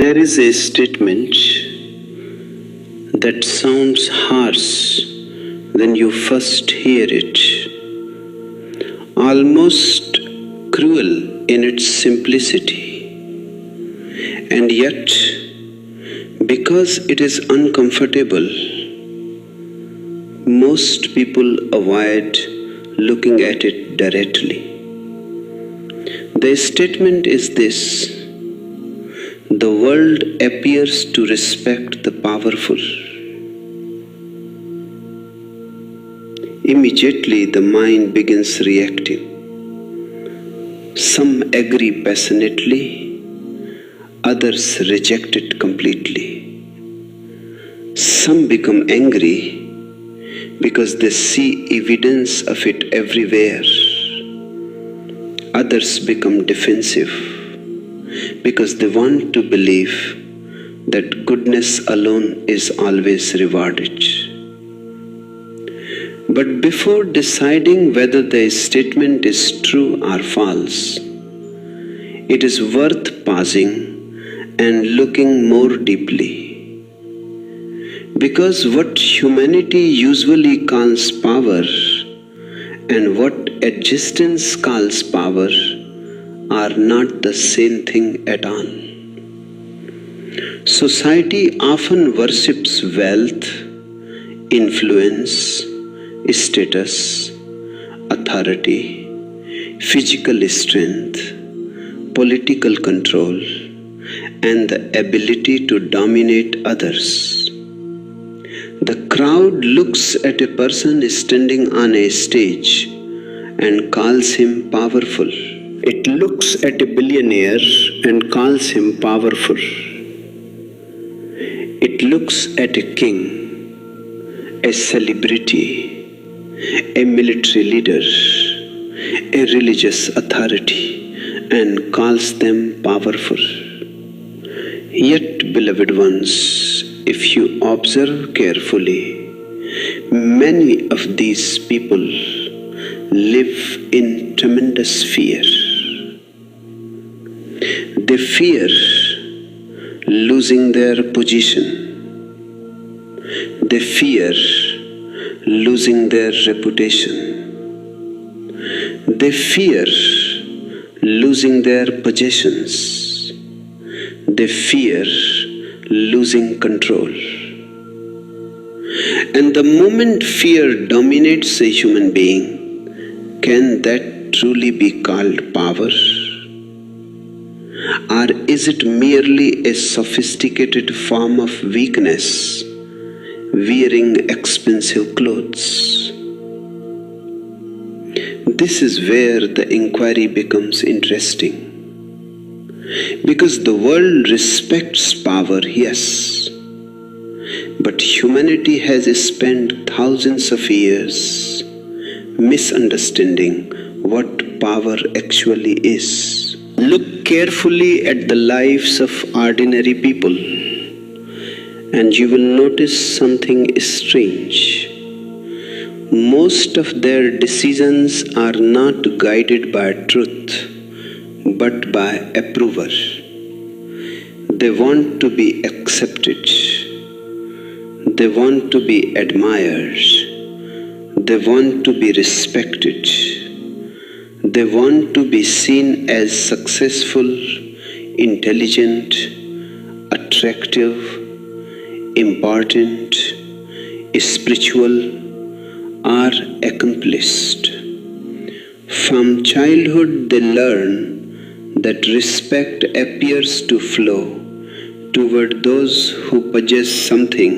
There is a statement that sounds harsh when you first hear it, almost cruel in its simplicity. And yet, because it is uncomfortable, most people avoid looking at it directly. The statement is this: the world appears to respect the powerful. Immediately the mind begins reacting. Some agree passionately, others reject it completely. Some become angry because they see evidence of it everywhere. Others become defensive because they want to believe that goodness alone is always rewarded. But before deciding whether the statement is true or false, it is worth pausing and looking more deeply. Because what humanity usually calls power and what existence calls power are not the same thing at all. Society often worships wealth, influence, status, authority, physical strength, political control, and the ability to dominate others. The crowd looks at a person standing on a stage and calls him powerful. It looks at a billionaire and calls him powerful. It looks at a king, a celebrity, a military leader, a religious authority, and calls them powerful. Yet, beloved ones, if you observe carefully, many of these people live in tremendous fear. They fear losing their position. They fear losing their reputation. They fear losing their possessions. They fear losing control. And the moment fear dominates a human being, can that truly be called power? Or is it merely a sophisticated form of weakness, wearing expensive clothes? This is where the inquiry becomes interesting. Because the world respects power, yes, but humanity has spent thousands of years misunderstanding what power actually is. Look carefully at the lives of ordinary people, and you will notice something strange. Most of their decisions are not guided by truth, but by approval. They want to be accepted. They want to be admired. They want to be respected. They want to be seen as successful, intelligent, attractive, important, spiritual, or accomplished. From childhood they learn that respect appears to flow toward those who possess something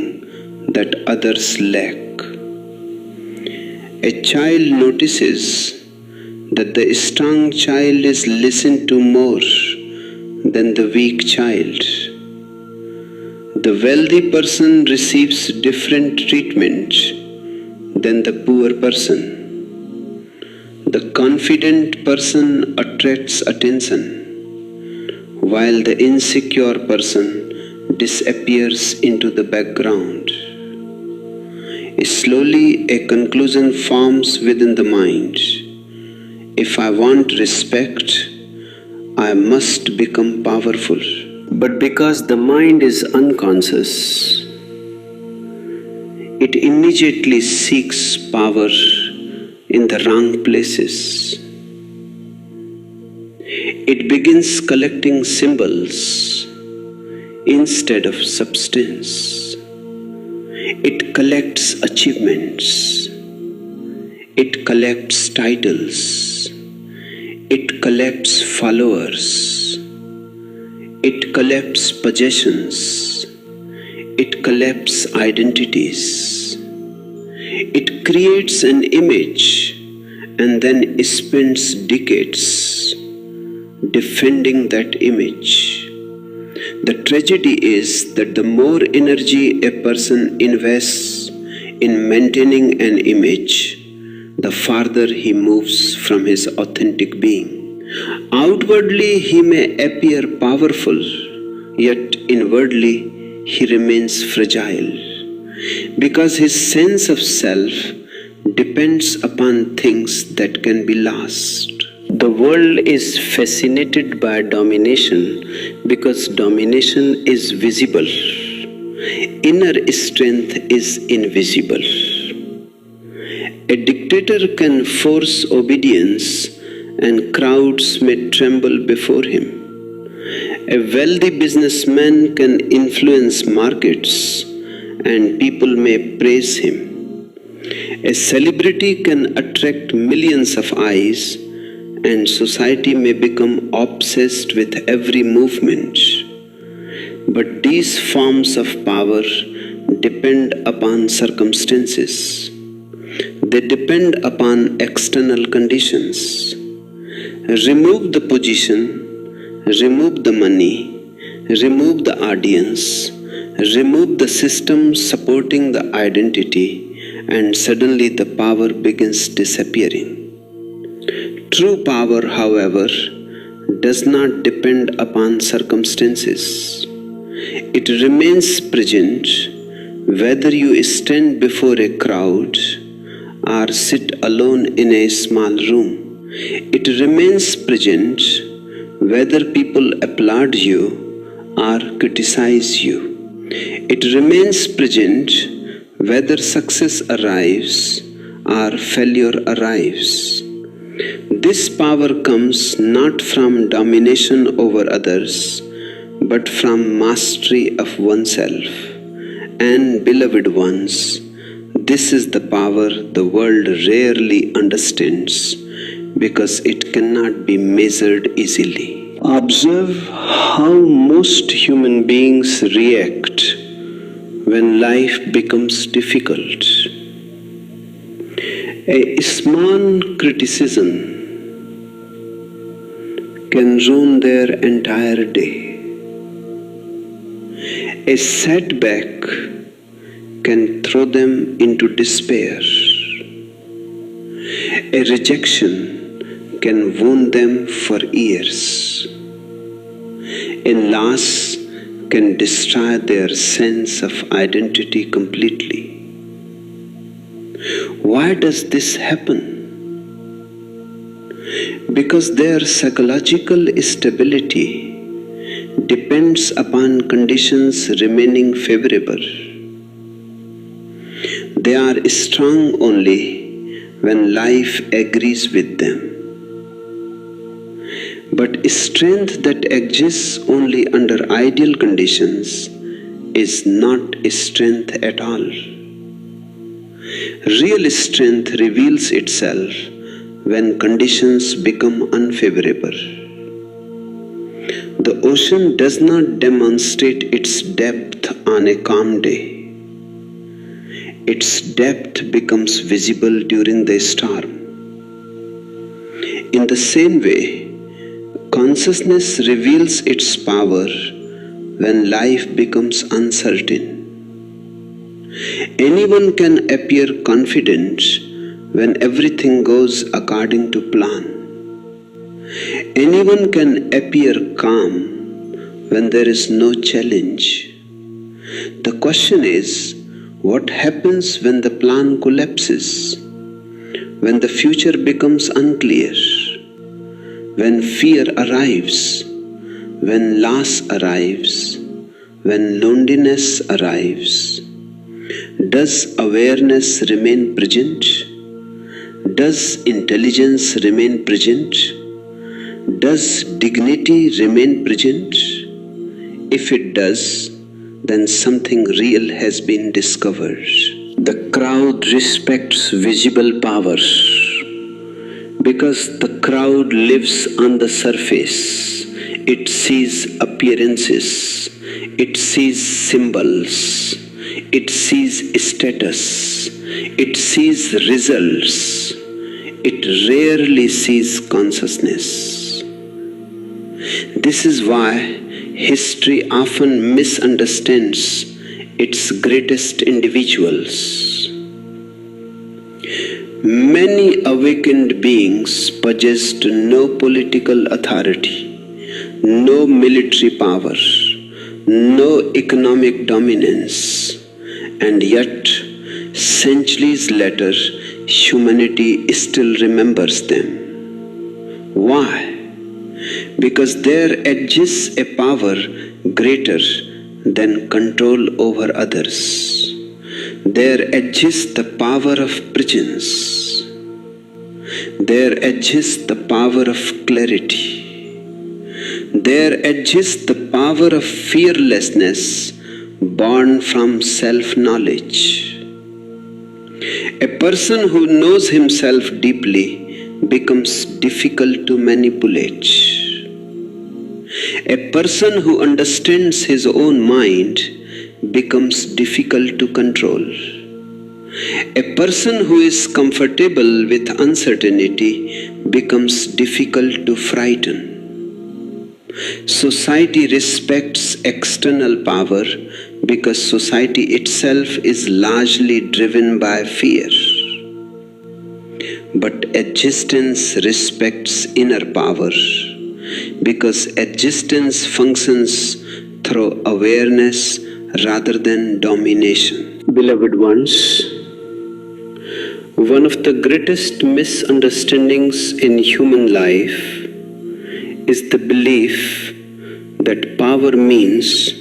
that others lack. A child notices that the strong child is listened to more than the weak child. The wealthy person receives different treatment than the poor person. The confident person attracts attention, while the insecure person disappears into the background. Slowly, a conclusion forms within the mind. If I want respect, I must become powerful. But because the mind is unconscious, it immediately seeks power in the wrong places. It begins collecting symbols instead of substance. It collects achievements. It collects titles. It collects followers. It collects possessions. It collects identities. It creates an image and then spends decades defending that image. The tragedy is that the more energy a person invests in maintaining an image, the farther he moves from his authentic being. Outwardly, he may appear powerful, yet inwardly, he remains fragile, because his sense of self depends upon things that can be lost. The world is fascinated by domination because domination is visible. Inner strength is invisible. A dictator can force obedience and crowds may tremble before him. A wealthy businessman can influence markets and people may praise him. A celebrity can attract millions of eyes and society may become obsessed with every movement. But these forms of power depend upon circumstances. They depend upon external conditions. Remove the position, remove the money, remove the audience, remove the system supporting the identity, and suddenly the power begins disappearing. True power, however, does not depend upon circumstances. It remains present whether you stand before a crowd or sit alone in a small room. It remains present whether people applaud you or criticize you. It remains present whether success arrives or failure arrives. This power comes not from domination over others, but from mastery of oneself. And beloved ones, this is the power the world rarely understands because it cannot be measured easily. Observe how most human beings react when life becomes difficult. A small criticism can ruin their entire day. A setback can throw them into despair. A rejection can wound them for years. A loss can destroy their sense of identity completely. Why does this happen? Because their psychological stability depends upon conditions remaining favorable. They are strong only when life agrees with them. But strength that exists only under ideal conditions is not strength at all. Real strength reveals itself when conditions become unfavorable. The ocean does not demonstrate its depth on a calm day. Its depth becomes visible during the storm. In the same way, consciousness reveals its power when life becomes uncertain. Anyone can appear confident when everything goes according to plan. Anyone can appear calm when there is no challenge. The question is, what happens when the plan collapses? When the future becomes unclear? When fear arrives? when loss arrives, when loneliness arrives, does awareness remain present? Does intelligence remain present? Does dignity remain present? If it does, then something real has been discovered. The crowd respects visible power because the crowd lives on the surface. It sees appearances, it sees symbols, it sees status, it sees results, it rarely sees consciousness. This is why history often misunderstands its greatest individuals. Many awakened beings possessed no political authority, no military power, no economic dominance, and yet, centuries later, humanity still remembers them. Why? Because there exists a power greater than control over others. There exists the power of presence. There exists the power of clarity. There exists the power of fearlessness born from self-knowledge. A person who knows himself deeply becomes difficult to manipulate. A person who understands his own mind becomes difficult to control. A person who is comfortable with uncertainty becomes difficult to frighten. Society respects external power because society itself is largely driven by fear. But existence respects inner power because existence functions through awareness rather than domination. Beloved ones, one of the greatest misunderstandings in human life is the belief that power means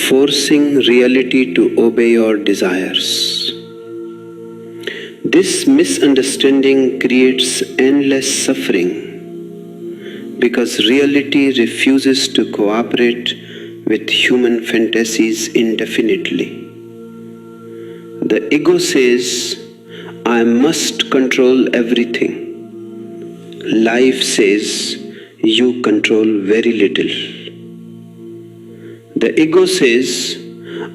forcing reality to obey your desires. This misunderstanding creates endless suffering because reality refuses to cooperate with human fantasies indefinitely. The ego says, I must control everything. Life says, you control very little. The ego says,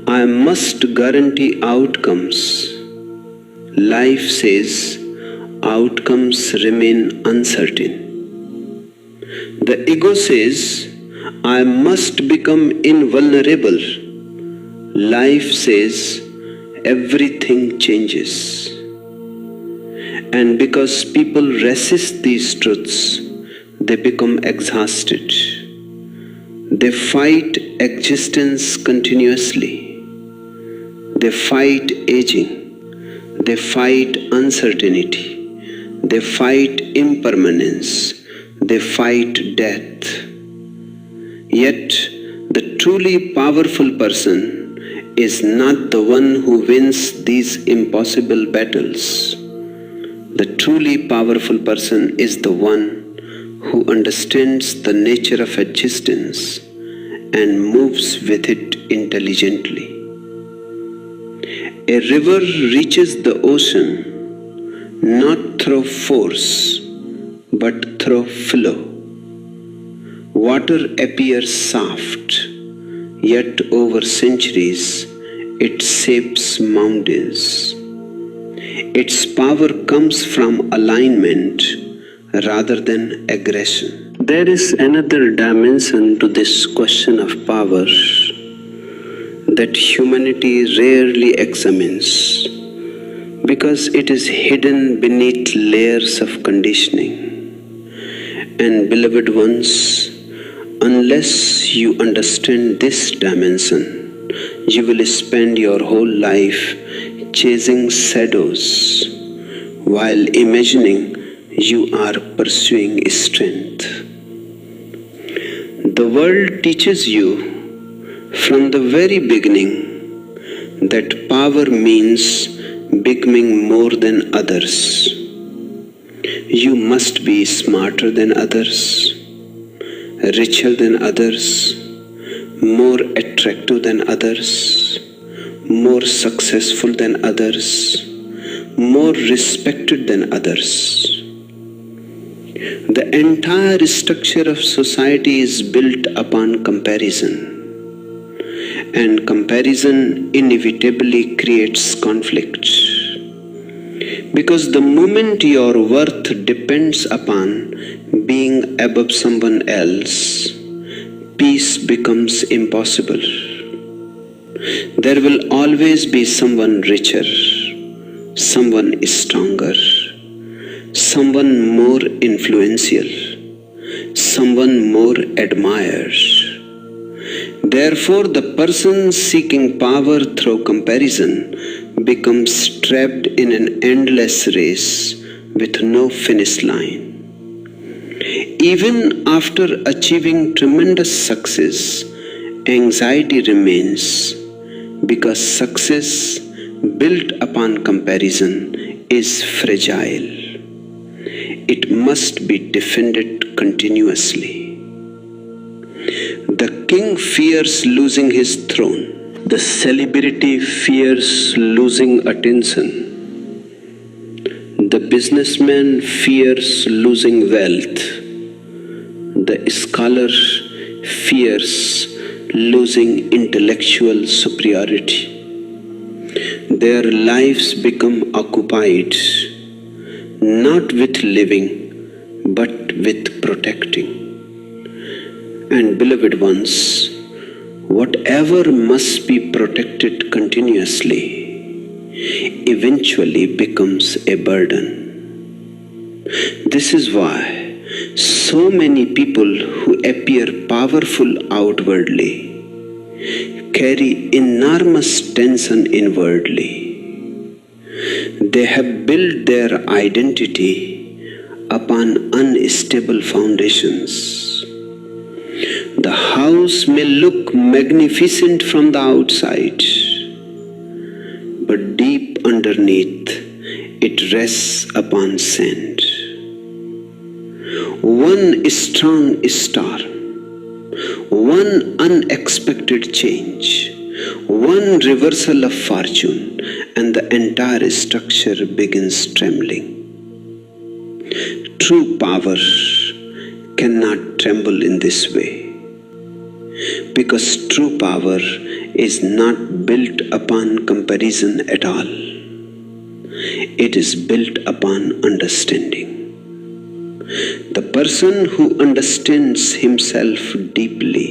I must guarantee outcomes. Life says, outcomes remain uncertain. The ego says, I must become invulnerable. Life says, everything changes. And because people resist these truths, they become exhausted. They fight existence continuously. They fight aging. They fight uncertainty. They fight impermanence. They fight death. Yet, the truly powerful person is not the one who wins these impossible battles. The truly powerful person is the one who understands the nature of existence and moves with it intelligently. A river reaches the ocean not through force but through flow. Water appears soft, yet over centuries it shapes mountains. Its power comes from alignment rather than aggression. There is another dimension to this question of power that humanity rarely examines because it is hidden beneath layers of conditioning. And beloved ones, unless you understand this dimension, you will spend your whole life chasing shadows while imagining you are pursuing strength. The world teaches you from the very beginning that power means becoming more than others. You must be smarter than others, richer than others, more attractive than others, more successful than others, more respected than others. The entire structure of society is built upon comparison, and comparison inevitably creates conflict. Because the moment your worth depends upon being above someone else, peace becomes impossible. There will always be someone richer, someone stronger, someone more influential, someone more admired. Therefore, the person seeking power through comparison becomes trapped in an endless race with no finish line. Even after achieving tremendous success, anxiety remains because success built upon comparison is fragile. It must be defended continuously. The king fears losing his throne. The celebrity fears losing attention. The businessman fears losing wealth. The scholar fears losing intellectual superiority. Their lives become occupied not with living but with protecting. And beloved ones, whatever must be protected continuously eventually becomes a burden. This is why so many people who appear powerful outwardly carry enormous tension inwardly. They have built their identity upon unstable foundations. The house may look magnificent from the outside, but deep underneath it rests upon sand. One strong storm, one unexpected change, one reversal of fortune, and the entire structure begins trembling. True power cannot tremble in this way, because true power is not built upon comparison at all. It is built upon understanding. The person who understands himself deeply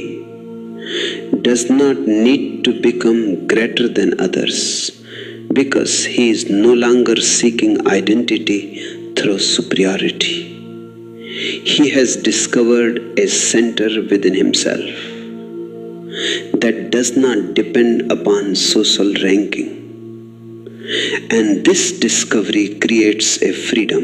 does not need to become greater than others, because he is no longer seeking identity through superiority. He has discovered a center within himself that does not depend upon social ranking. And this discovery creates a freedom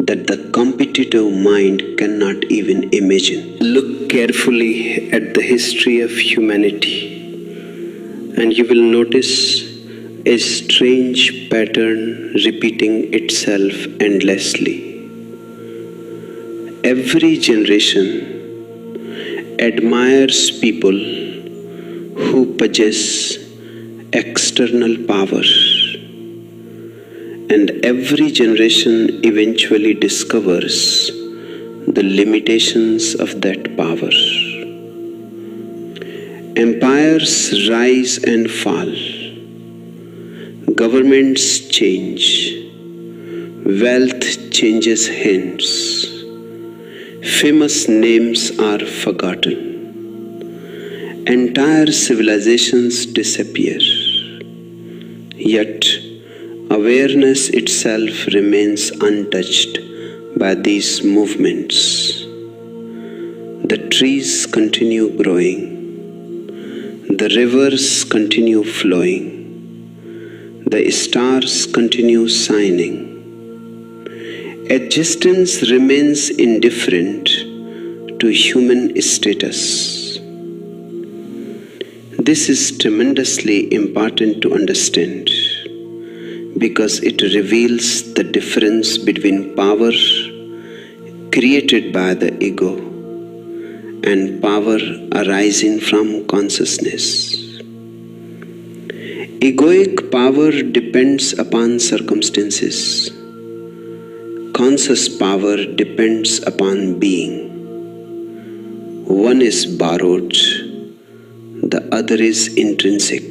that the competitive mind cannot even imagine. Look carefully at the history of humanity, and you will notice a strange pattern repeating itself endlessly. Every generation admires people who possess external power, and every generation eventually discovers the limitations of that power. Empires rise and fall. Governments change. Wealth changes hands. Famous names are forgotten. Entire civilizations disappear. Yet, awareness itself remains untouched by these movements. The trees continue growing. The rivers continue flowing. The stars continue shining. Existence remains indifferent to human status. This is tremendously important to understand because it reveals the difference between power created by the ego and power arising from consciousness. Egoic power depends upon circumstances. Conscious power depends upon being. One is borrowed, the other is intrinsic.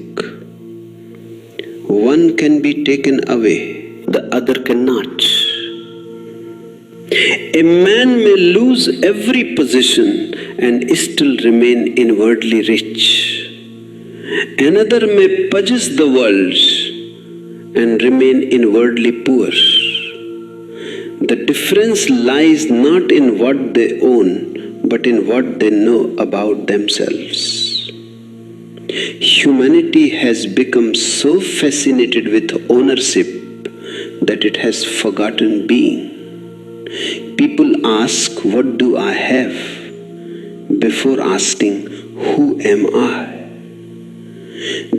One can be taken away, the other cannot. A man may lose every possession and still remain inwardly rich. Another may possess the world and remain inwardly poor. The difference lies not in what they own, but in what they know about themselves. Humanity has become so fascinated with ownership that it has forgotten being. People ask, "What do I have?" before asking, "Who am I?"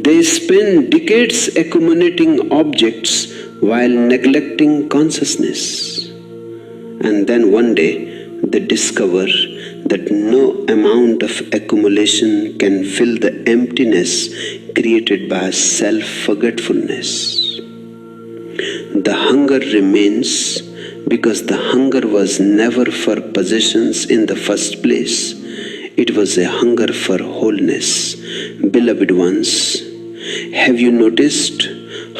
They spend decades accumulating objects while neglecting consciousness. And then one day they discover that no amount of accumulation can fill the emptiness created by self-forgetfulness. The hunger remains because the hunger was never for possessions in the first place. It was a hunger for wholeness. Beloved ones, have you noticed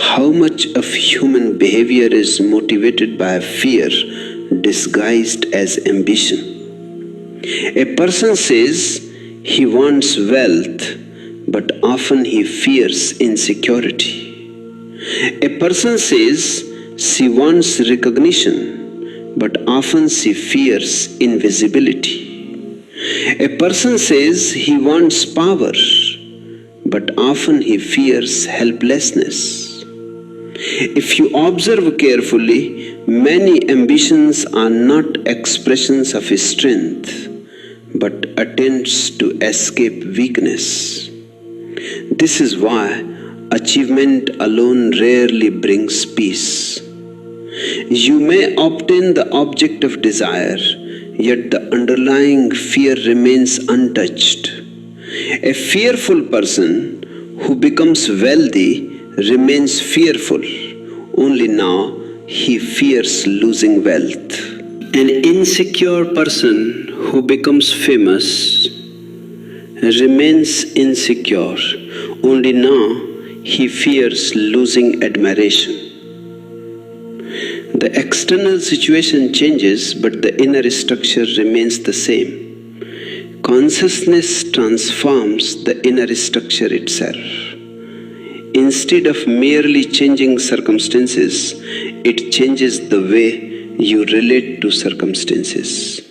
how much of human behavior is motivated by fear disguised as ambition? A person says he wants wealth, but often he fears insecurity. A person says she wants recognition, but often she fears invisibility. A person says he wants power, but often he fears helplessness. If you observe carefully, many ambitions are not expressions of strength, but attempts to escape weakness. This is why achievement alone rarely brings peace. You may obtain the object of desire, yet the underlying fear remains untouched. A fearful person who becomes wealthy remains fearful, only now he fears losing wealth. An insecure person who becomes famous remains insecure, only now he fears losing admiration. The external situation changes, but the inner structure remains the same. Consciousness transforms the inner structure itself. Instead of merely changing circumstances, it changes the way you relate to circumstances.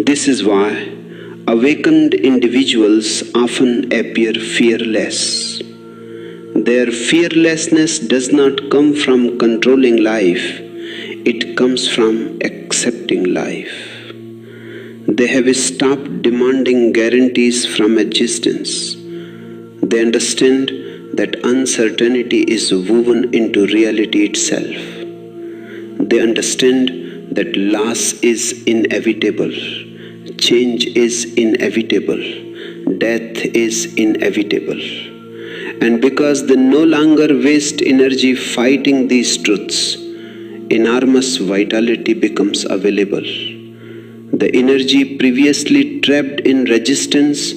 This is why awakened individuals often appear fearless. Their fearlessness does not come from controlling life, it comes from accepting life. They have stopped demanding guarantees from existence. They understand that uncertainty is woven into reality itself. They understand that loss is inevitable, change is inevitable, death is inevitable. And because they no longer waste energy fighting these truths, enormous vitality becomes available. The energy previously trapped in resistance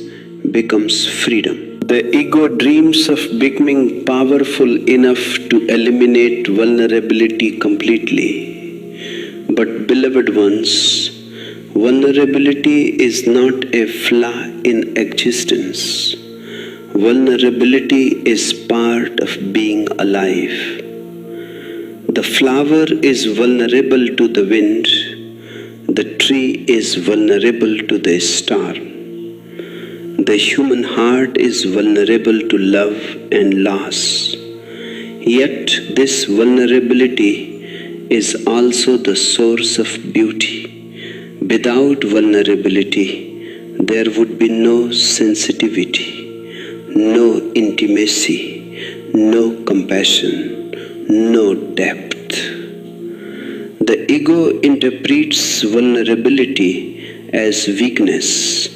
becomes freedom. The ego dreams of becoming powerful enough to eliminate vulnerability completely. But beloved ones, vulnerability is not a flaw in existence. Vulnerability is part of being alive. The flower is vulnerable to the wind. The tree is vulnerable to the storm. The human heart is vulnerable to love and loss. Yet this vulnerability is also the source of beauty, Without vulnerability, there would be no sensitivity, no intimacy, no compassion, no depth. The ego interprets vulnerability as weakness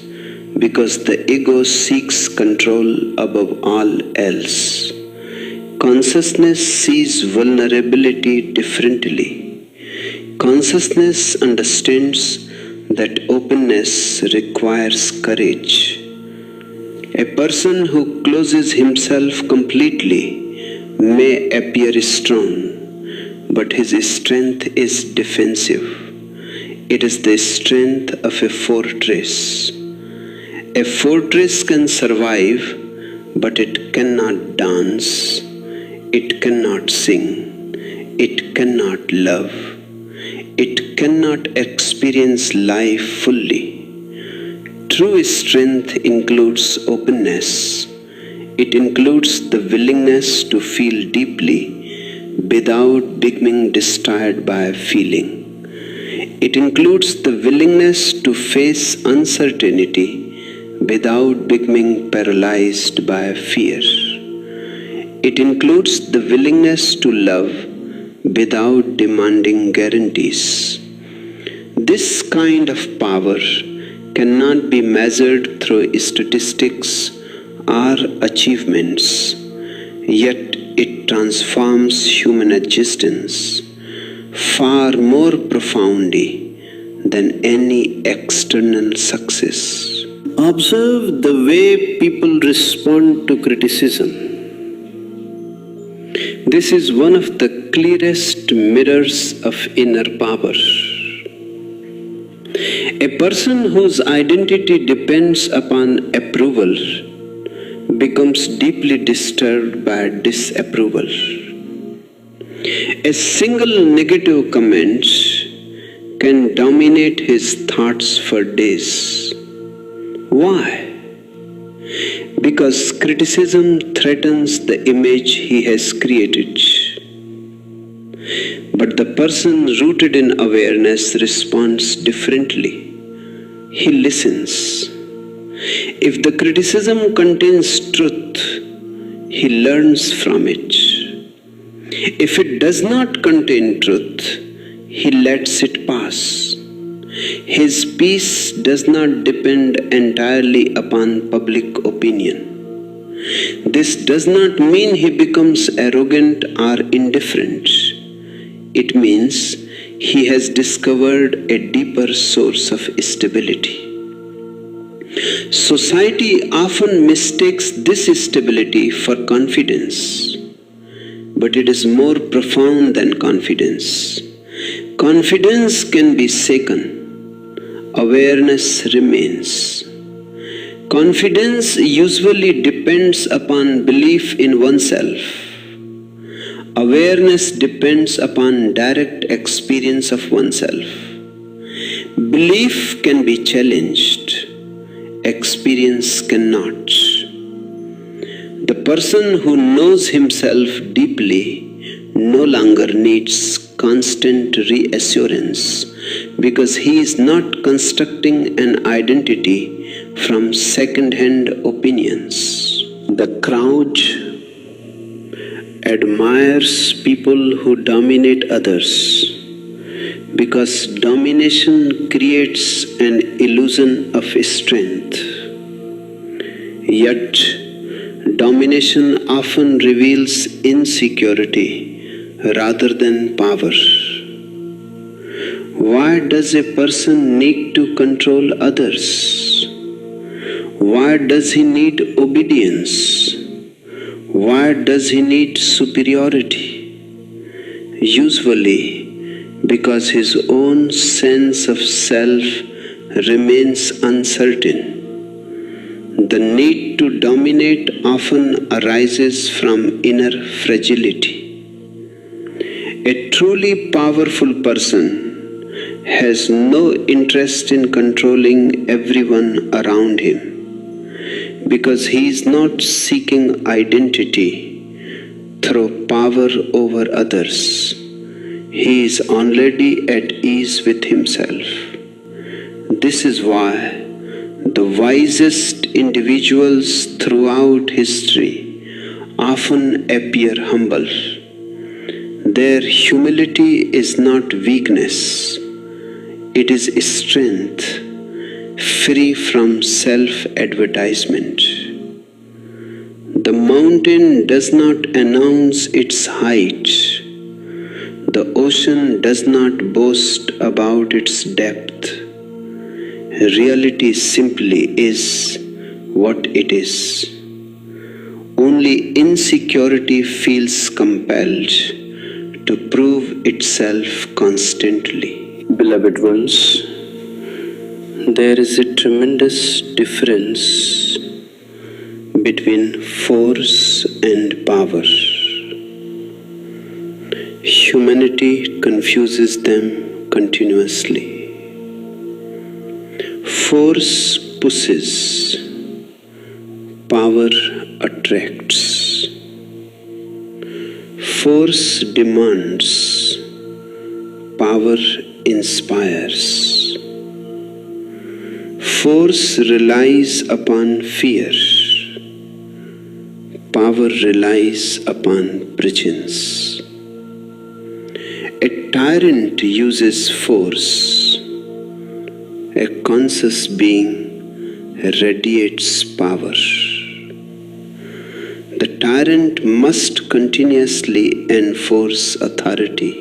because the ego seeks control above all else. Consciousness sees vulnerability differently. Consciousness understands that openness requires courage. A person who closes himself completely may appear strong, but his strength is defensive. It is the strength of a fortress. A fortress can survive, but it cannot dance, it cannot sing, it cannot love, it cannot experience life fully. True strength includes openness. It includes the willingness to feel deeply without becoming distracted by a feeling. It includes the willingness to face uncertainty without becoming paralyzed by fear. It includes the willingness to love without demanding guarantees. This kind of power cannot be measured through statistics or achievements, yet it transforms human existence far more profoundly than any external success. Observe the way people respond to criticism. This is one of the clearest mirrors of inner power. A person whose identity depends upon approval becomes deeply disturbed by disapproval. A single negative comment can dominate his thoughts for days. Why? Because criticism threatens the image he has created. But the person rooted in awareness responds differently. He listens. If the criticism contains truth, he learns from it. If it does not contain truth, he lets it pass. His peace does not depend entirely upon public opinion. This does not mean he becomes arrogant or indifferent. It means he has discovered a deeper source of stability. Society often mistakes this stability for confidence, but it is more profound than confidence. Confidence can be shaken. Awareness remains. Confidence usually depends upon belief in oneself. Awareness depends upon direct experience of oneself. Belief can be challenged. Experience cannot. The person who knows himself deeply no longer needs constant reassurance because he is not constructing an identity from second-hand opinions. The crowd admires people who dominate others because domination creates an illusion of strength. Yet, domination often reveals insecurity rather than power. Why does a person need to control others? Why does he need obedience? Why does he need superiority? Usually, because his own sense of self remains uncertain. The need to dominate often arises from inner fragility. A truly powerful person has no interest in controlling everyone around him because he is not seeking identity through power over others. He is already at ease with himself. This is why the wisest individuals throughout history often appear humble. Their humility is not weakness, it is strength, free from self-advertisement. The mountain does not announce its height. The ocean does not boast about its depth. Reality simply is what it is. Only insecurity feels compelled to prove itself constantly. Beloved ones, there is a tremendous difference between force and power. Humanity confuses them continuously. Force pushes, power attracts. Force demands, power inspires. Force relies upon fear, power relies upon presence. A tyrant uses force, a conscious being radiates power. The tyrant must continuously enforce authority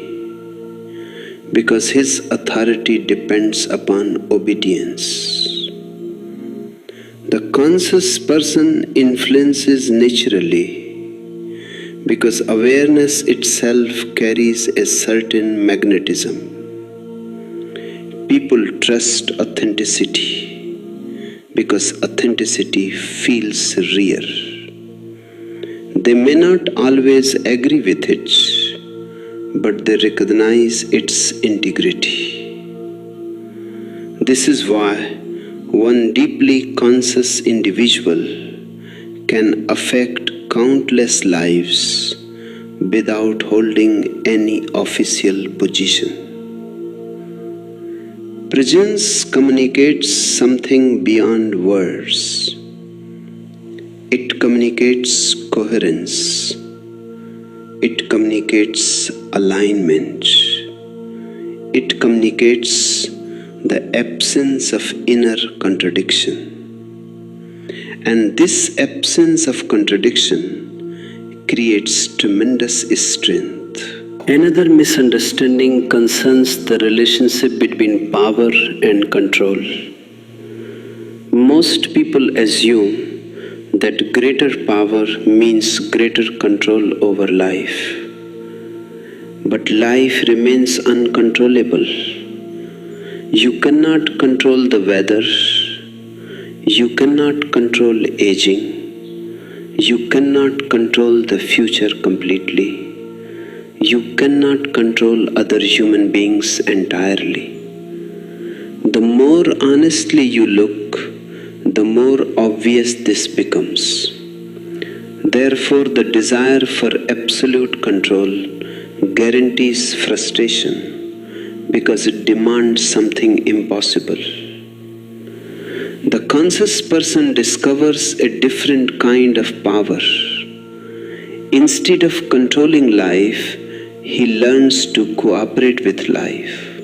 because his authority depends upon obedience. The conscious person influences naturally because awareness itself carries a certain magnetism. People trust authenticity because authenticity feels real. They may not always agree with it, but they recognize its integrity. This is why one deeply conscious individual can affect countless lives without holding any official position. Presence communicates something beyond words. It communicates coherence. It communicates alignment. It communicates the absence of inner contradiction. And this absence of contradiction creates tremendous strength. Another misunderstanding concerns the relationship between power and control. Most people assume that greater power means greater control over life. But life remains uncontrollable. You cannot control the weather. You cannot control aging. You cannot control the future completely. You cannot control other human beings entirely. The more honestly you look, the more obvious this becomes. Therefore, the desire for absolute control guarantees frustration because it demands something impossible. The conscious person discovers a different kind of power. Instead of controlling life, he learns to cooperate with life.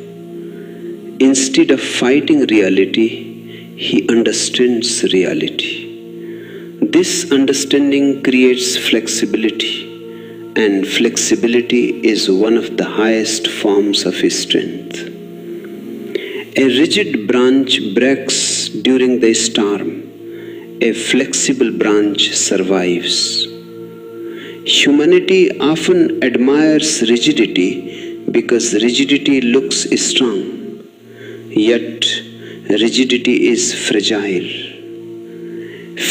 Instead of fighting reality, he understands reality. This understanding creates flexibility, and flexibility is one of the highest forms of strength. A rigid branch breaks during the storm. A flexible branch survives. Humanity often admires rigidity because rigidity looks strong, yet rigidity is fragile.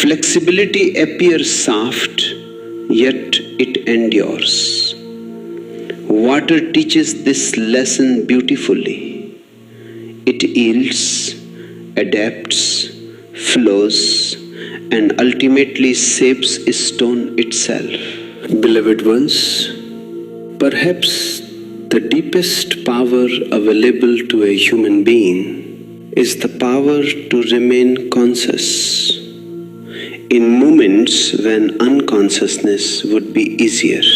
Flexibility appears soft, yet it endures. Water teaches this lesson beautifully. It yields, adapts, flows, and ultimately shapes stone itself. Beloved ones, perhaps the deepest power available to a human being is the power to remain conscious in moments when unconsciousness would be easier.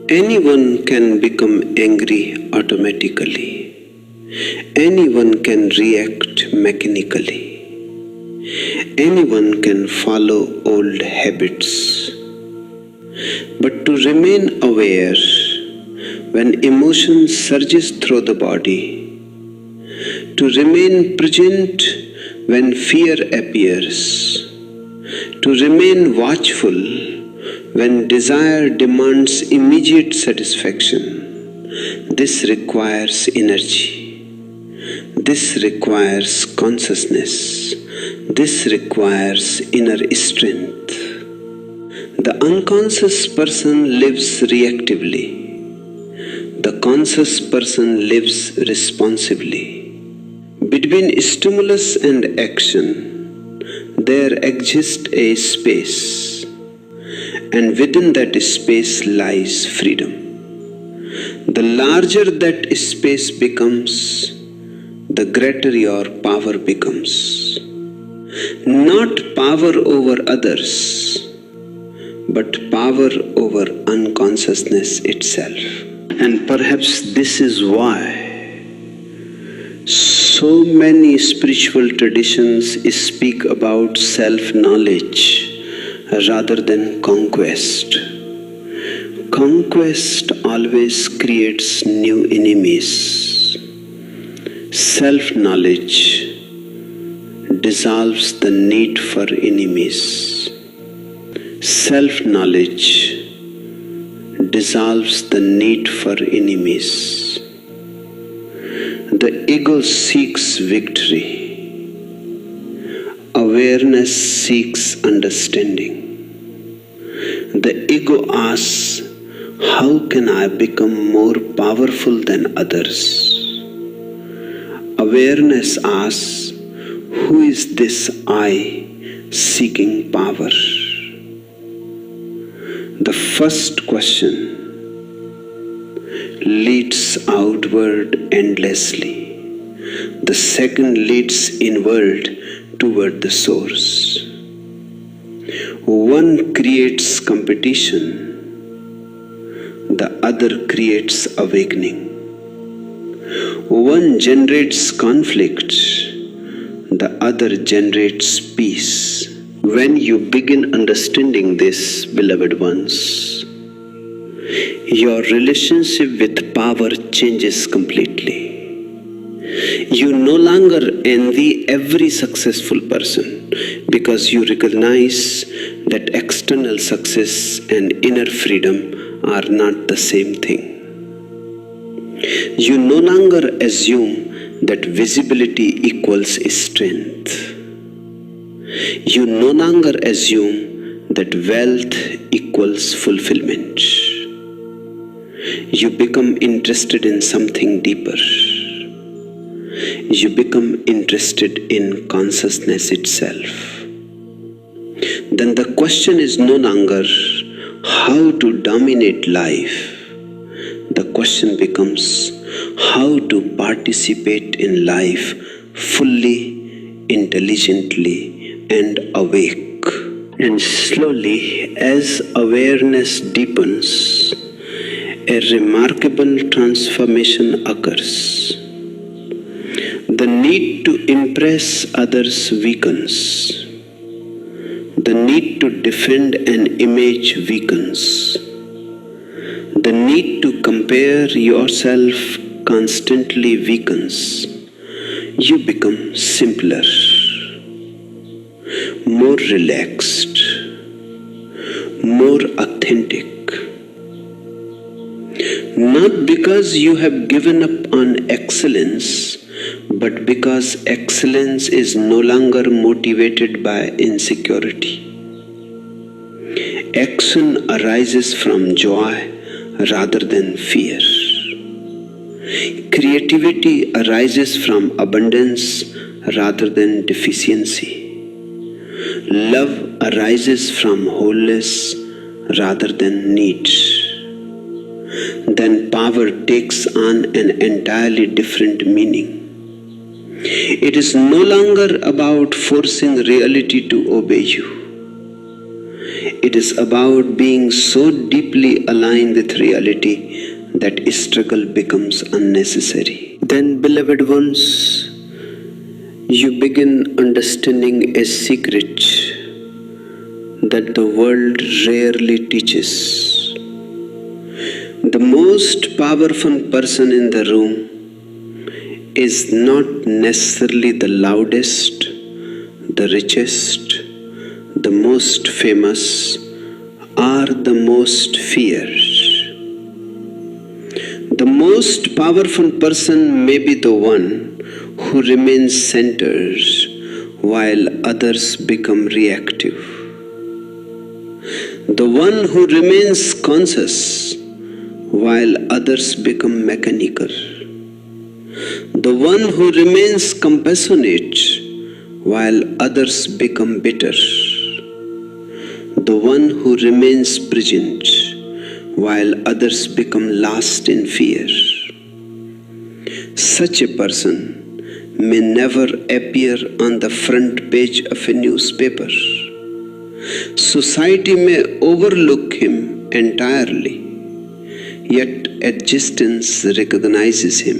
Anyone can become angry automatically. Anyone can react mechanically. Anyone can follow old habits. But to remain aware when emotion surges through the body, to remain present when fear appears, to remain watchful when desire demands immediate satisfaction, this requires energy. This requires consciousness. This requires inner strength. The unconscious person lives reactively. The conscious person lives responsively. Between stimulus and action, there exists a space, and within that space lies freedom. The larger that space becomes, the greater your power becomes. Not power over others, but power over unconsciousness itself. And perhaps this is why so many spiritual traditions speak about self-knowledge rather than conquest. Conquest always creates new enemies. Self-knowledge dissolves the need for enemies. Self-knowledge dissolves the need for enemies. The ego seeks victory. Awareness seeks understanding. The ego asks, how can I become more powerful than others? Awareness asks, who is this I seeking power? The first question leads outward endlessly. The second leads inward toward the source. One creates competition, the other creates awakening. One generates conflict, the other generates peace. When you begin understanding this, beloved ones, your relationship with power changes completely. You no longer envy every successful person because you recognize that external success and inner freedom are not the same thing. You no longer assume that visibility equals strength. You no longer assume that wealth equals fulfillment. You become interested in something deeper. You become interested in consciousness itself. Then the question is no longer how to dominate life. The question becomes how to participate in life fully, intelligently, and awake. And slowly, as awareness deepens, a remarkable transformation occurs. The need to impress others weakens. The need to defend an image weakens. The need to compare yourself constantly weakens. You become simpler, more relaxed, more authentic. Not because you have given up on excellence, but because excellence is no longer motivated by insecurity. Action arises from joy rather than fear. Creativity arises from abundance rather than deficiency. Love arises from wholeness rather than need. Then power takes on an entirely different meaning. It is no longer about forcing reality to obey you. It is about being so deeply aligned with reality that struggle becomes unnecessary. Then, beloved ones, you begin understanding a secret that the world rarely teaches. The most powerful person in the room is not necessarily the loudest, the richest, the most famous, or the most feared. The most powerful person may be the one who remains centered while others become reactive. The one who remains conscious while others become mechanical. The one who remains compassionate while others become bitter. The one who remains present while others become lost in fear. Such a person may never appear on the front page of a newspaper. Society may overlook him entirely, yet existence recognizes him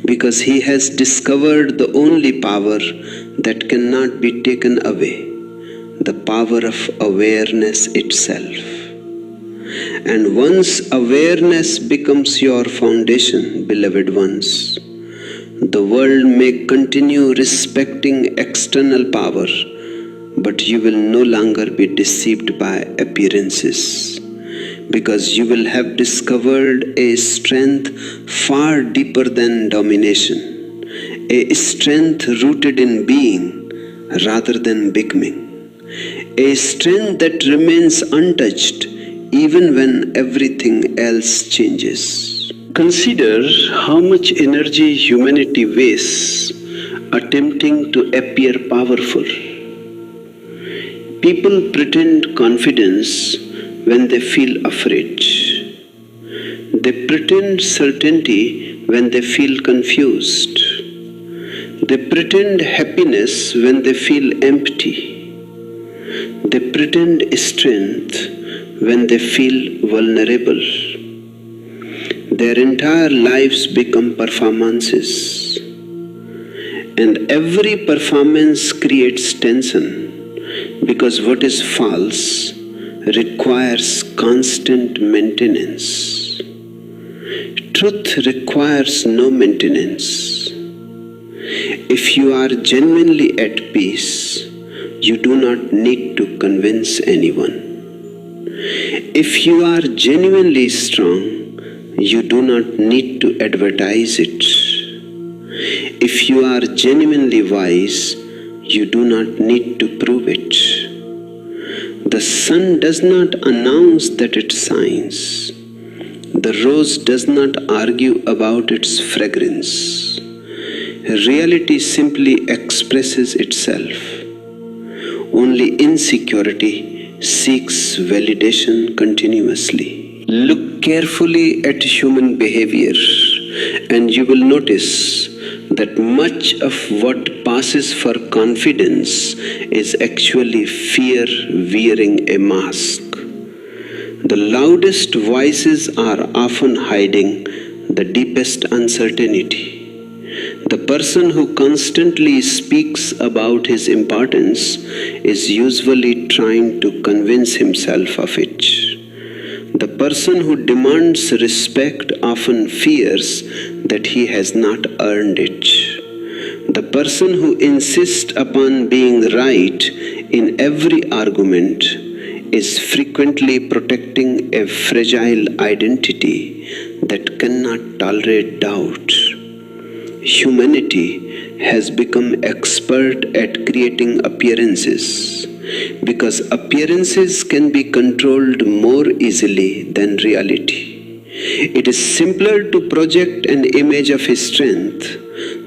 because he has discovered the only power that cannot be taken away, the power of awareness itself. And once awareness becomes your foundation, beloved ones, the world may continue respecting external power, but you will no longer be deceived by appearances, because you will have discovered a strength far deeper than domination, a strength rooted in being rather than becoming, a strength that remains untouched even when everything else changes. Consider how much energy humanity wastes attempting to appear powerful. People pretend confidence when they feel afraid. They pretend certainty when they feel confused. They pretend happiness when they feel empty. They pretend strength when they feel vulnerable. Their entire lives become performances. And every performance creates tension, because what is false requires constant maintenance. Truth requires no maintenance. If you are genuinely at peace, you do not need to convince anyone. If you are genuinely strong, you do not need to advertise it. If you are genuinely wise, you do not need to prove it. The sun does not announce that it shines. The rose does not argue about its fragrance. Reality simply expresses itself. Only insecurity seeks validation continuously. Look carefully at human behavior, and you will notice that much of what passes for confidence is actually fear wearing a mask. The loudest voices are often hiding the deepest uncertainty. The person who constantly speaks about his importance is usually trying to convince himself of it. The person who demands respect often fears that he has not earned it. The person who insists upon being right in every argument is frequently protecting a fragile identity that cannot tolerate doubt. Humanity has become expert at creating appearances because appearances can be controlled more easily than reality. It is simpler to project an image of strength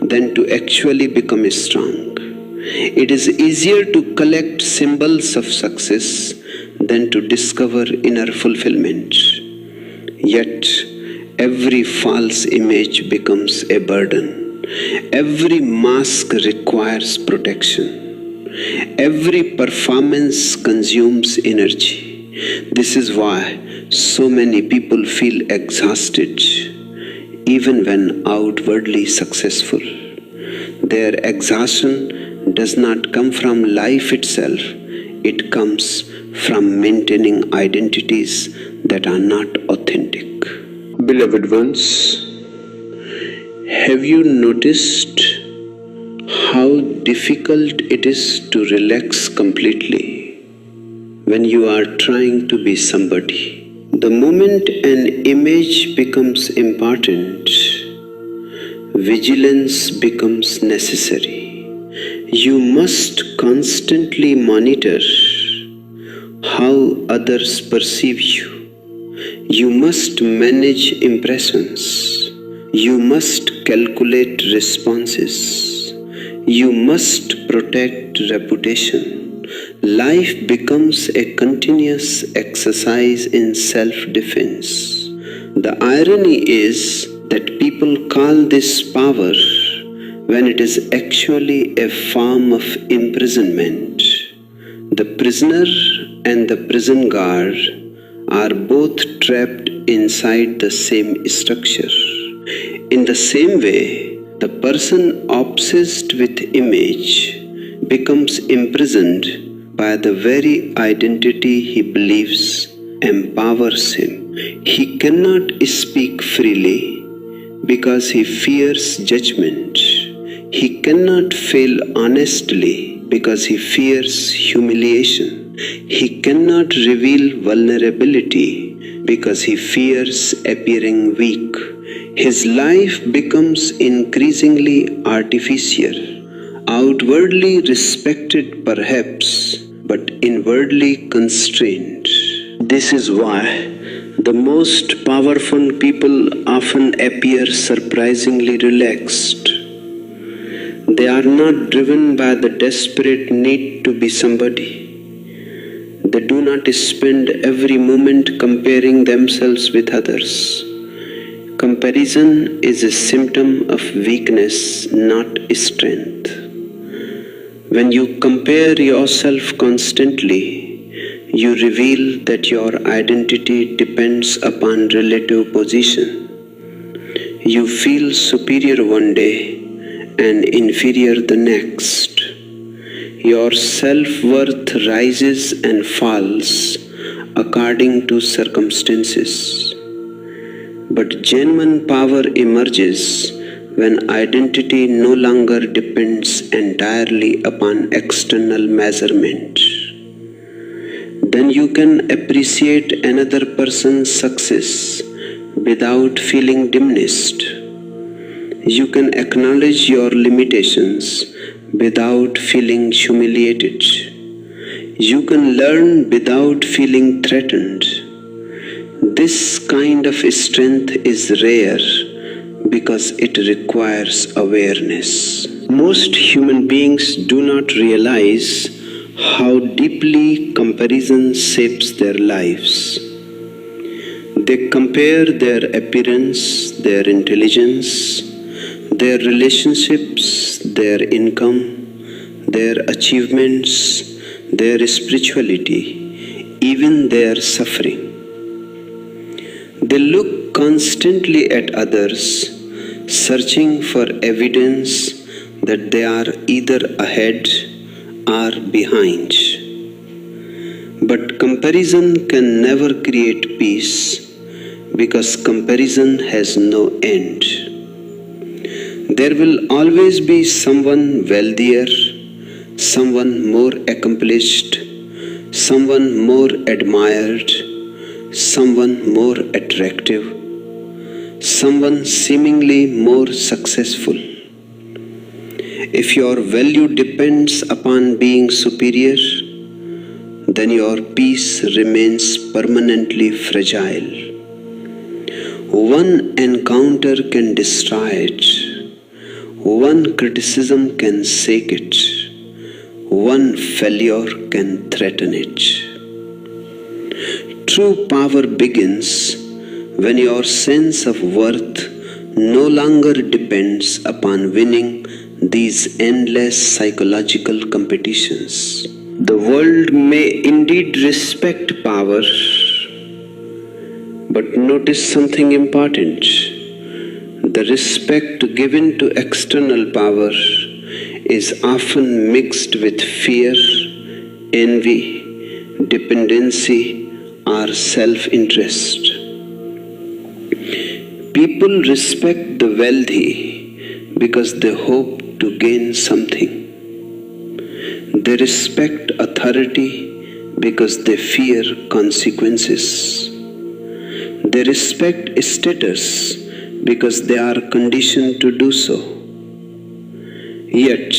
than to actually become strong. It is easier to collect symbols of success than to discover inner fulfillment. Yet, every false image becomes a burden. Every mask requires protection. Every performance consumes energy. This is why so many people feel exhausted even when outwardly successful. Their exhaustion does not come from life itself, it comes from maintaining identities that are not authentic. Beloved ones, have you noticed how difficult it is to relax completely when you are trying to be somebody? The moment an image becomes important, vigilance becomes necessary. You must constantly monitor how others perceive you. You must manage impressions. You must calculate responses. You must protect reputation. Life becomes a continuous exercise in self-defense. The irony is that people call this power when it is actually a form of imprisonment. The prisoner and the prison guard are both trapped inside the same structure. In the same way, the person obsessed with image becomes imprisoned by the very identity he believes empowers him. He cannot speak freely because he fears judgment. He cannot fail honestly because he fears humiliation. He cannot reveal vulnerability because he fears appearing weak. His life becomes increasingly artificial, outwardly respected perhaps, but inwardly constrained. This is why the most powerful people often appear surprisingly relaxed. They are not driven by the desperate need to be somebody. They do not spend every moment comparing themselves with others. Comparison is a symptom of weakness, not strength. When you compare yourself constantly, you reveal that your identity depends upon relative position. You feel superior one day and inferior the next. Your self-worth rises and falls according to circumstances. But genuine power emerges when identity no longer depends entirely upon external measurement. Then you can appreciate another person's success without feeling diminished. You can acknowledge your limitations without feeling humiliated. You can learn without feeling threatened. This kind of strength is rare because it requires awareness. Most human beings do not realize how deeply comparison shapes their lives. They compare their appearance, their intelligence, their relationships, their income, their achievements, their spirituality, even their suffering. They look constantly at others, searching for evidence that they are either ahead or behind. But comparison can never create peace because comparison has no end. There will always be someone wealthier, someone more accomplished, someone more admired, someone more attractive, someone seemingly more successful. If your value depends upon being superior, then your peace remains permanently fragile. One encounter can destroy it. One criticism can shake it. One failure can threaten it. True power begins when your sense of worth no longer depends upon winning these endless psychological competitions. The world may indeed respect power, but notice something important. The respect given to external power is often mixed with fear, envy, dependency, or self-interest. People respect the wealthy because they hope to gain something. They respect authority because they fear consequences. They respect status because they are conditioned to do so. Yet,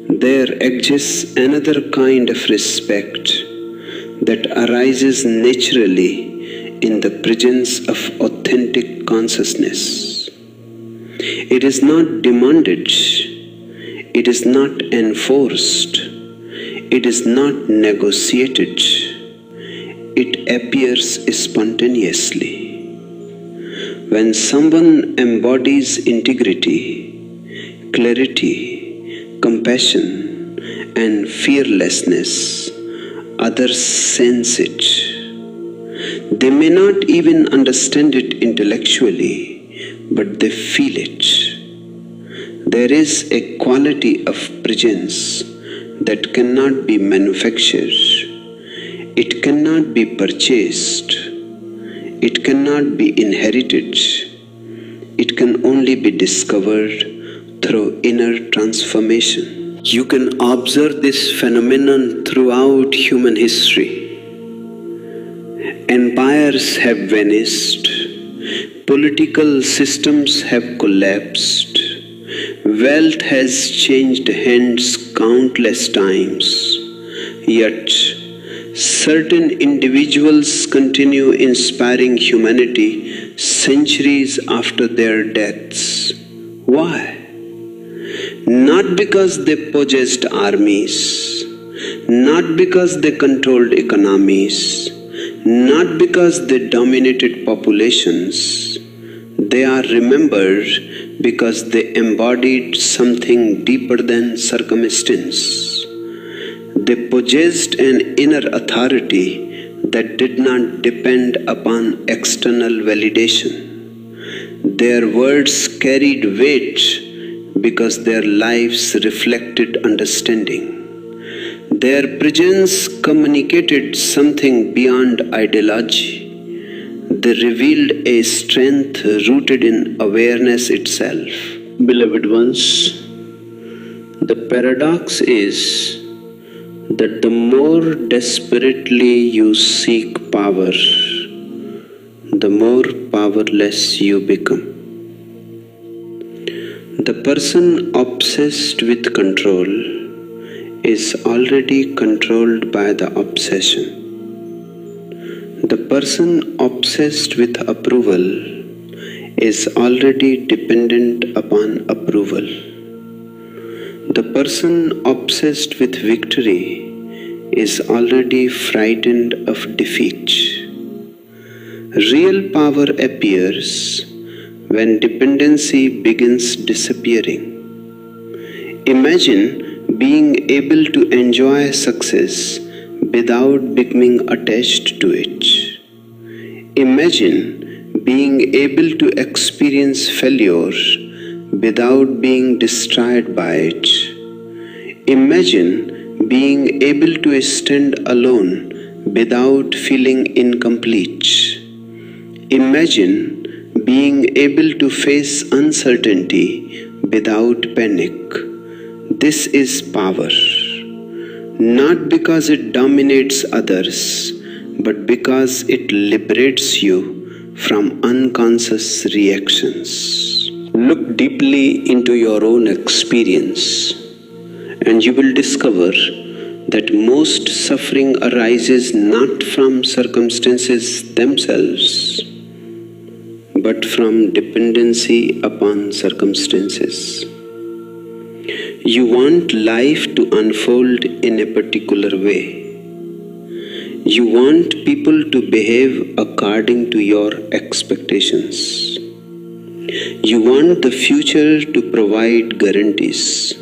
there exists another kind of respect that arises naturally in the presence of authentic consciousness. It is not demanded, it is not enforced, it is not negotiated, it appears spontaneously. When someone embodies integrity, clarity, compassion, and fearlessness, others sense it. They may not even understand it intellectually, but they feel it. There is a quality of presence that cannot be manufactured. It cannot be purchased. It cannot be inherited. It can only be discovered through inner transformation. You can observe this phenomenon throughout human history. Empires have vanished. Political systems have collapsed. Wealth has changed hands countless times. Yet, certain individuals continue inspiring humanity centuries after their deaths. Why? Not because they possessed armies, not because they controlled economies, not because they dominated populations. They are remembered because they embodied something deeper than circumstance. They possessed an inner authority that did not depend upon external validation. Their words carried weight because their lives reflected understanding. Their presence communicated something beyond ideology. They revealed a strength rooted in awareness itself. Beloved ones, the paradox is that the more desperately you seek power, the more powerless you become. The person obsessed with control is already controlled by the obsession. The person obsessed with approval is already dependent upon approval. The person obsessed with victory is already frightened of defeat. Real power appears when dependency begins disappearing. Imagine being able to enjoy success without becoming attached to it. Imagine being able to experience failure without being destroyed by it. Imagine being able to stand alone without feeling incomplete. Imagine being able to face uncertainty without panic. This is power, not because it dominates others, but because it liberates you from unconscious reactions. Look deeply into your own experience, and you will discover that most suffering arises not from circumstances themselves, but from dependency upon circumstances. You want life to unfold in a particular way. You want people to behave according to your expectations. You want the future to provide guarantees.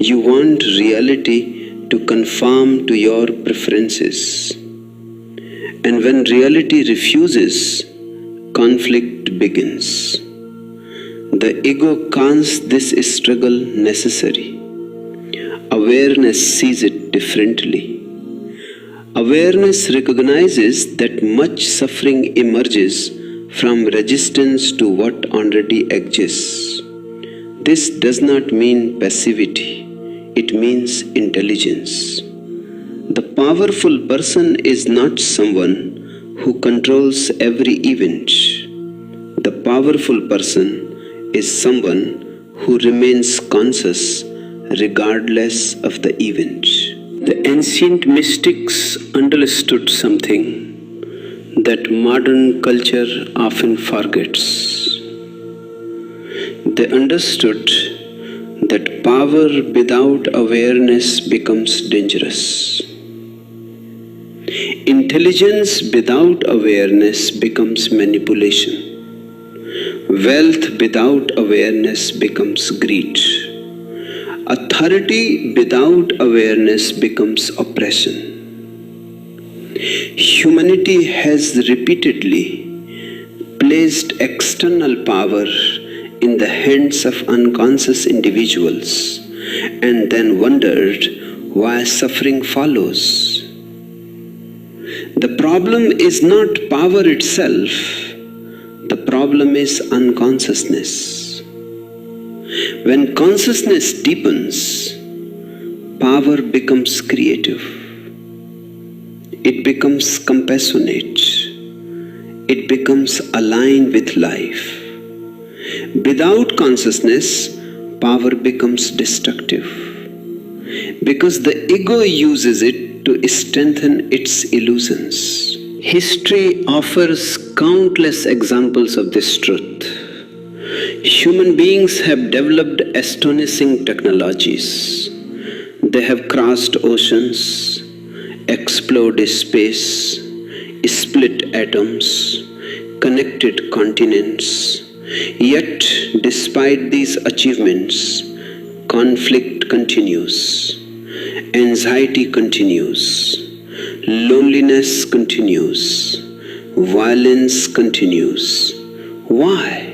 You want reality to conform to your preferences. And when reality refuses, conflict begins. The ego calls this struggle necessary. Awareness sees it differently. Awareness recognizes that much suffering emerges from resistance to what already exists. This does not mean passivity, it means intelligence. The powerful person is not someone who controls every event. The powerful person is someone who remains conscious regardless of the event. The ancient mystics understood something that modern culture often forgets. They understood that power without awareness becomes dangerous. Intelligence without awareness becomes manipulation. Wealth without awareness becomes greed. Authority without awareness becomes oppression. Humanity has repeatedly placed external power in the hands of unconscious individuals and then wondered why suffering follows. The problem is not power itself, the problem is unconsciousness. When consciousness deepens, power becomes creative. It becomes compassionate. It becomes aligned with life. Without consciousness, power becomes destructive. Because the ego uses it to strengthen its illusions. History offers countless examples of this truth. Human beings have developed astonishing technologies. They have crossed oceans, explored space, split atoms, connected continents. Yet, despite these achievements, conflict continues, anxiety continues, loneliness continues, violence continues. Why?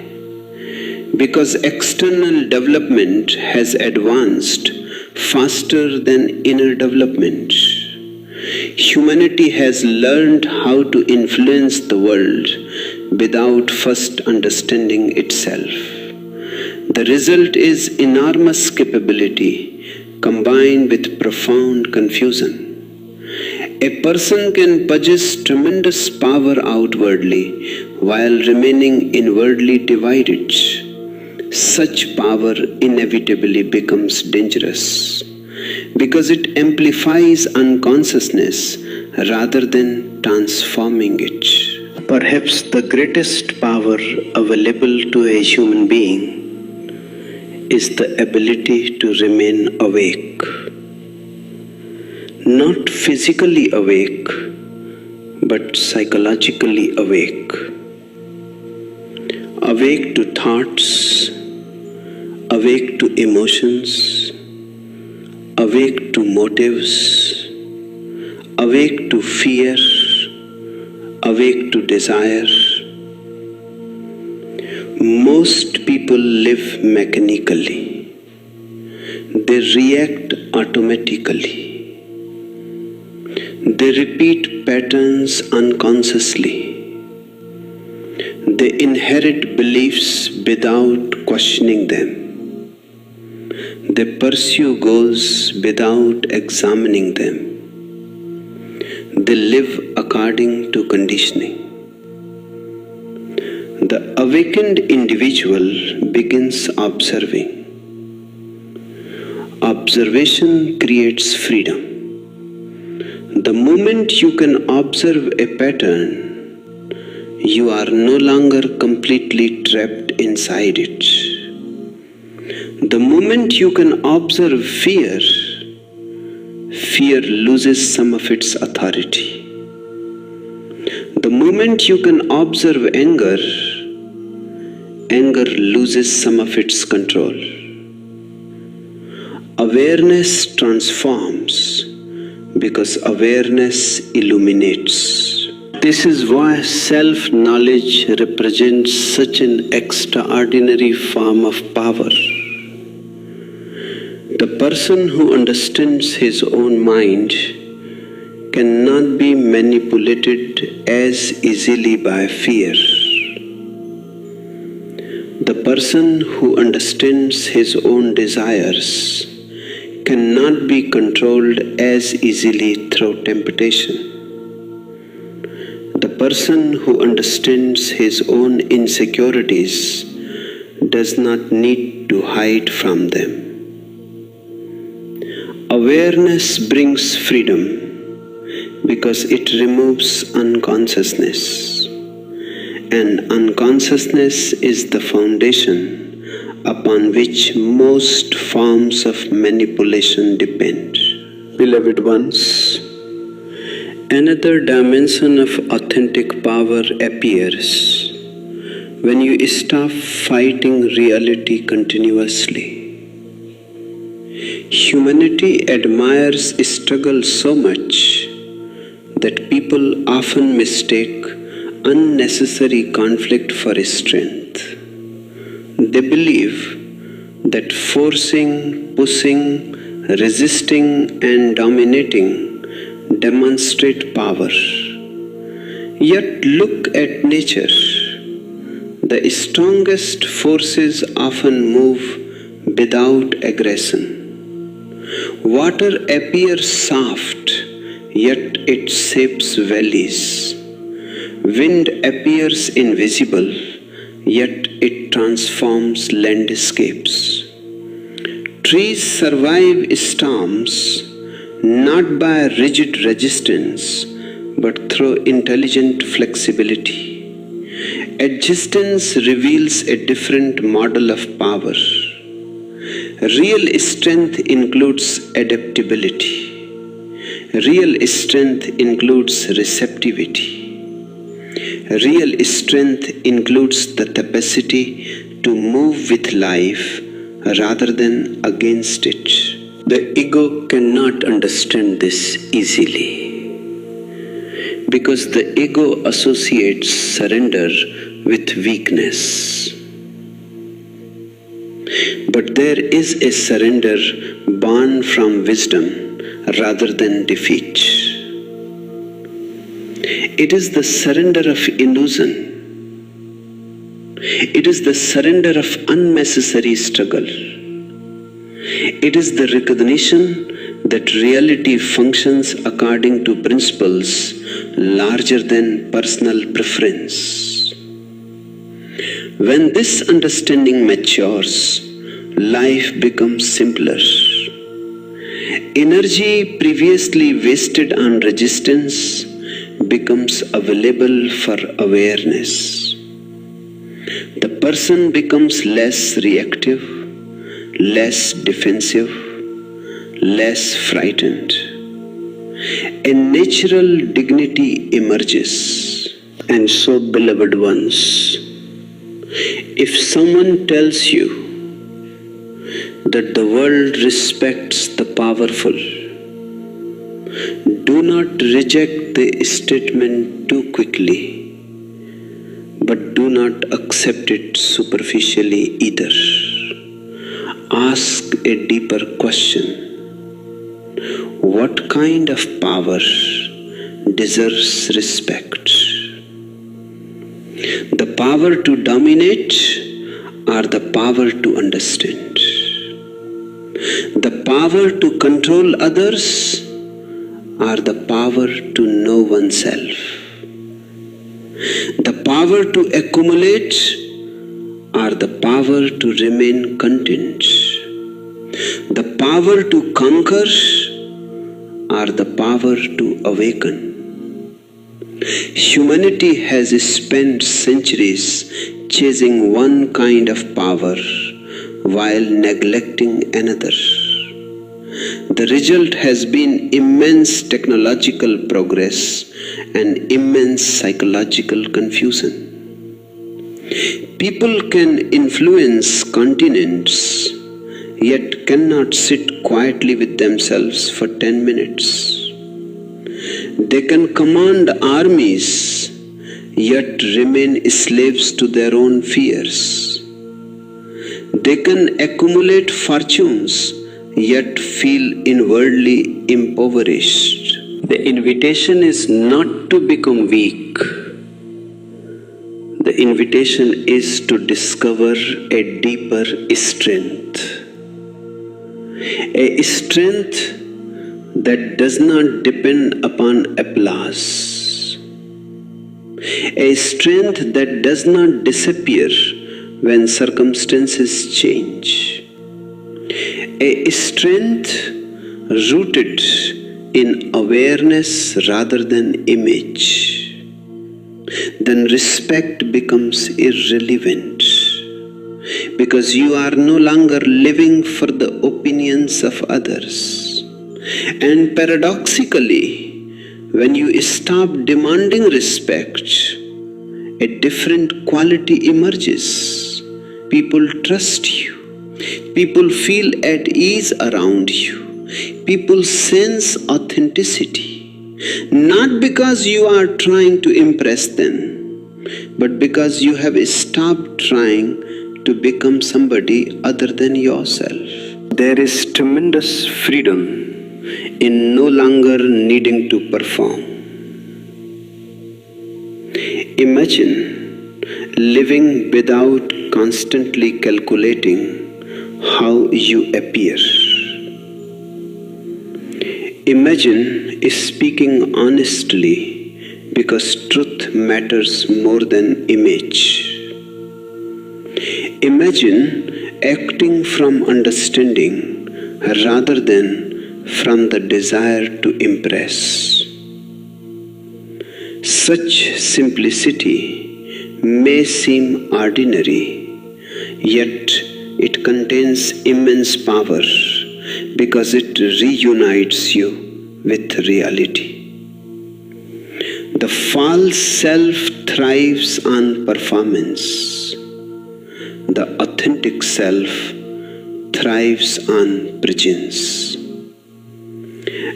Because external development has advanced faster than inner development. Humanity has learned how to influence the world without first understanding itself. The result is enormous capability combined with profound confusion. A person can possess tremendous power outwardly while remaining inwardly divided. Such power inevitably becomes dangerous because it amplifies unconsciousness rather than transforming it. Perhaps the greatest power available to a human being is the ability to remain awake. Not physically awake, but psychologically awake. Awake to thoughts, awake to emotions, awake to motives, awake to fear, awake to desire. Most people live mechanically. They react automatically. They repeat patterns unconsciously. They inherit beliefs without questioning them. They pursue goals without examining them. They live according to conditioning. The awakened individual begins observing. Observation creates freedom. The moment you can observe a pattern, you are no longer completely trapped inside it. The moment you can observe fear, fear loses some of its authority. The moment you can observe anger, anger loses some of its control. Awareness transforms because awareness illuminates. This is why self-knowledge represents such an extraordinary form of power. The person who understands his own mind cannot be manipulated as easily by fear. The person who understands his own desires cannot be controlled as easily through temptation. The person who understands his own insecurities does not need to hide from them. Awareness brings freedom because it removes unconsciousness, and unconsciousness is the foundation upon which most forms of manipulation depend. Beloved ones, another dimension of authentic power appears when you stop fighting reality continuously. Humanity admires struggle so much that people often mistake unnecessary conflict for strength. They believe that forcing, pushing, resisting, and dominating demonstrate power. Yet look at nature. The strongest forces often move without aggression. Water appears soft, yet it shapes valleys. Wind appears invisible, yet it transforms landscapes. Trees survive storms not by rigid resistance, but through intelligent flexibility. Existence reveals a different model of power. Real strength includes adaptability. Real strength includes receptivity. Real strength includes the capacity to move with life rather than against it. The ego cannot understand this easily because the ego associates surrender with weakness. But there is a surrender born from wisdom rather than defeat. It is the surrender of illusion. It is the surrender of unnecessary struggle. It is the recognition that reality functions according to principles larger than personal preference. When this understanding matures, life becomes simpler. Energy previously wasted on resistance becomes available for awareness. The person becomes less reactive, less defensive, less frightened. A natural dignity emerges. And so, beloved ones, if someone tells you that the world respects the powerful, do not reject the statement too quickly, but do not accept it superficially either. Ask a deeper question. What kind of power deserves respect? The power to dominate or the power to understand? The power to control others or the power to know oneself? The power to accumulate or the power to remain content? The power to conquer or the power to awaken? Humanity has spent centuries chasing one kind of power while neglecting another. The result has been immense technological progress and immense psychological confusion. People can influence continents, yet cannot sit quietly with themselves for 10 minutes. They can command armies, yet remain slaves to their own fears. They can accumulate fortunes, yet feel inwardly impoverished. The invitation is not to become weak. The invitation is to discover a deeper strength. A strength that does not depend upon applause. A strength that does not disappear when circumstances change. A strength rooted in awareness rather than image. Then respect becomes irrelevant because you are no longer living for the opinions of others. And paradoxically, when you stop demanding respect, a different quality emerges. People trust you. People feel at ease around you. People sense authenticity. Not because you are trying to impress them, but because you have stopped trying to become somebody other than yourself. There is tremendous freedom in no longer needing to perform. Imagine living without constantly calculating how you appear. Imagine speaking honestly because truth matters more than image. Imagine acting from understanding rather than from the desire to impress. Such simplicity may seem ordinary, yet it contains immense power because it reunites you with reality. The false self thrives on performance. The authentic self thrives on presence.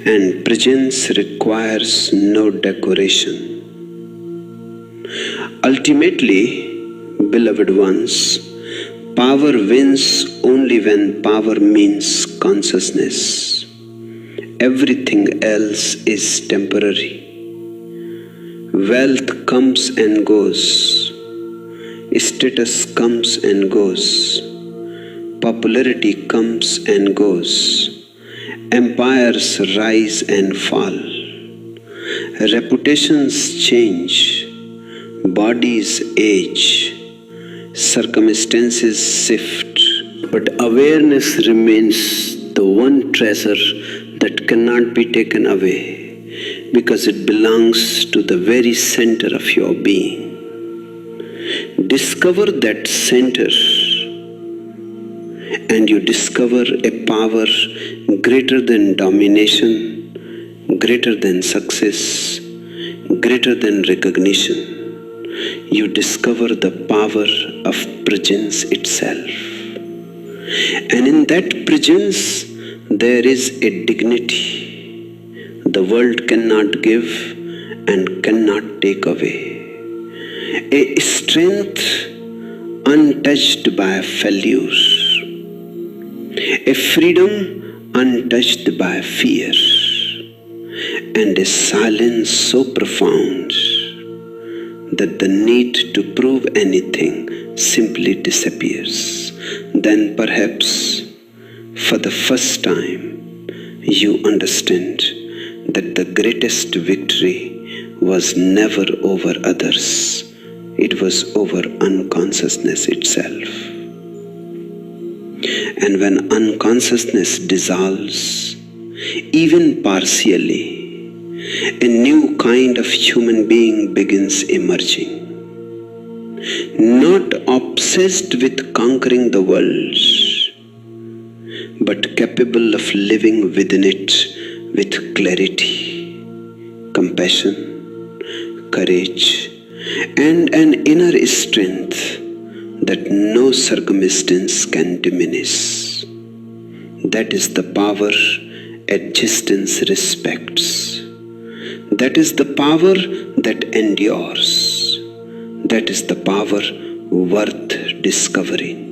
And presence requires no decoration. Ultimately, beloved ones, power wins only when power means consciousness. Everything else is temporary. Wealth comes and goes. Status comes and goes. Popularity comes and goes. Empires rise and fall. Reputations change. Bodies age. Circumstances shift. But awareness remains the one treasure that cannot be taken away because it belongs to the very center of your being. Discover that center and you discover a power greater than domination, greater than success, greater than recognition. You discover the power of presence itself. And in that presence, there is a dignity the world cannot give and cannot take away. A strength untouched by failure. A freedom untouched by fear. And a silence so profound that the need to prove anything simply disappears. Then perhaps for the first time you understand that the greatest victory was never over others. It was over unconsciousness itself. And when unconsciousness dissolves, even partially, a new kind of human being begins emerging. Not obsessed with conquering the world, but capable of living within it with clarity, compassion, courage, and an inner strength that no circumstance can diminish. That is the power existence respects. That is the power that endures. That is the power worth discovering.